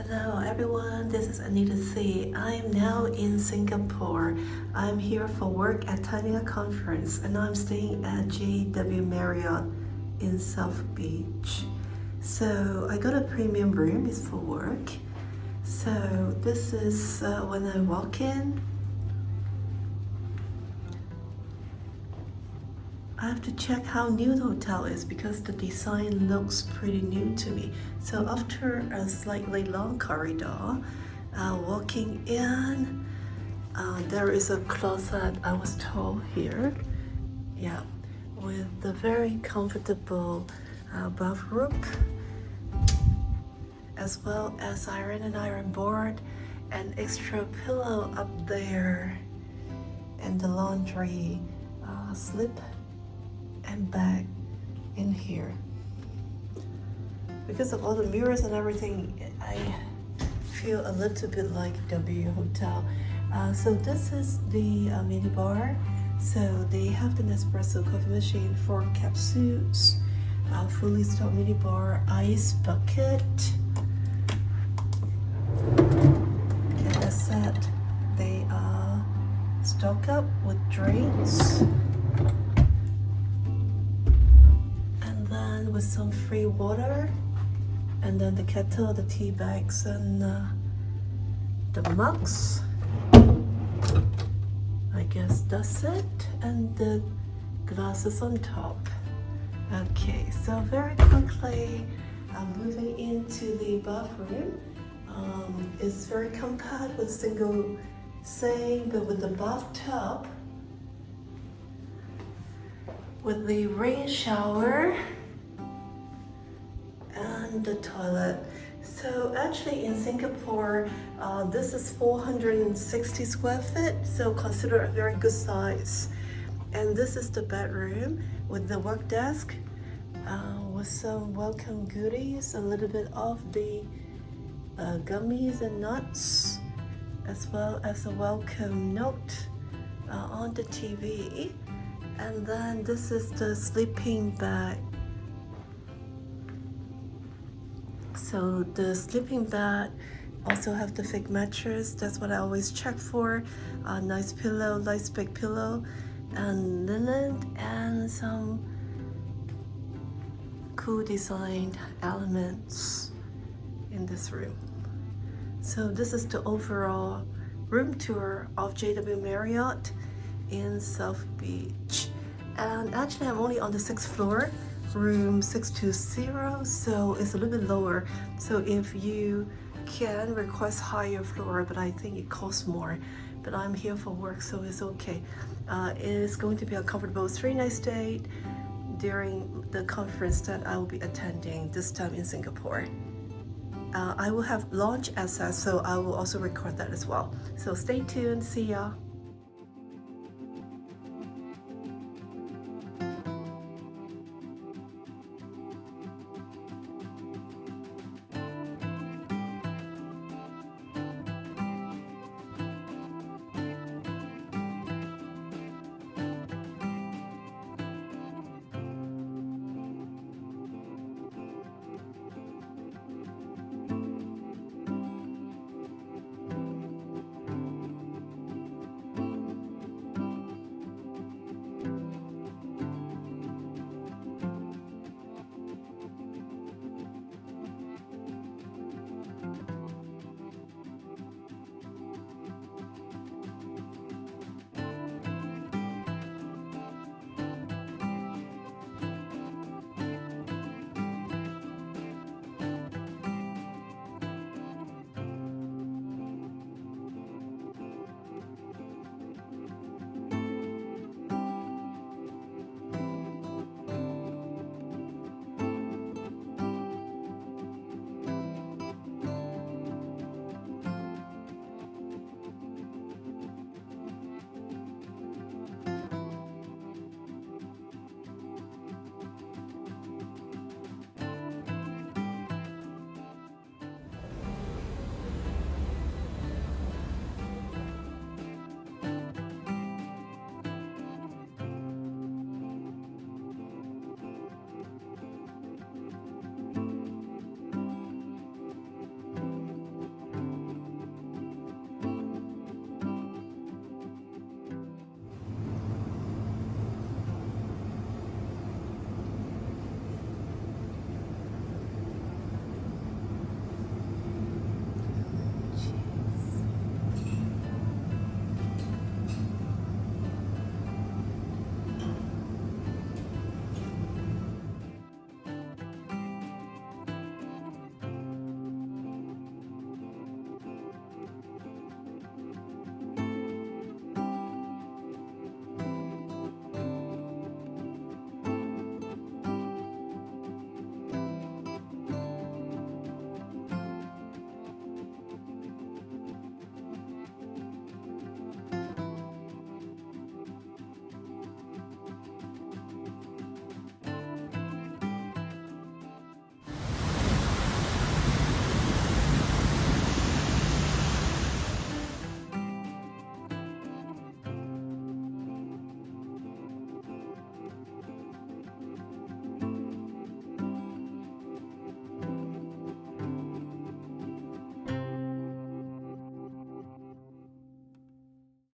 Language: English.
Hello everyone, this is Anita C. I am now in Singapore. I'm here for work attending a conference and I'm staying at JW Marriott in South Beach. So I got a premium room, it's for work. So this is when I walk in. I have to check how new the hotel is because the design looks pretty new to me. So after a slightly long corridor, walking in, there is a closet, I was told here. Yeah, with the very comfortable bathroom, as well as iron board, and extra pillow up there, and the laundry slip and bag in here. Because of all the mirrors and everything, I feel a little bit like W Hotel. So this is the mini bar. So they have the Nespresso coffee machine, 4 capsules, fully stocked mini bar, ice bucket. And as said, they are stocked up with drinks. With some free water, and then the kettle, the tea bags, and the mugs. I guess that's it, and the glasses on top. Okay, so very quickly, moving into the bathroom. It's very compact with single sink, but with the bathtub, with the rain shower, and the toilet. So actually in Singapore, this is 460 square feet, so consider a very good size. And this is the bedroom with the work desk, with some welcome goodies, a little bit of the gummies and nuts, as well as a welcome note on the TV. And then this is the sleeping bag. So the sleeping bag also have the fake mattress. That's what I always check for. A nice pillow, nice big pillow, and linen, and some cool designed elements in this room. So this is the overall room tour of JW Marriott in South Beach. And actually I'm only on the 6th floor. Room 620, so it's a little bit lower. So if you can request higher floor, but I think it costs more. But I'm here for work, so it's okay. It's going to be a comfortable 3-night stay during the conference that I will be attending this time in Singapore. I will have launch access, so I will also record that as well. So stay tuned. See ya.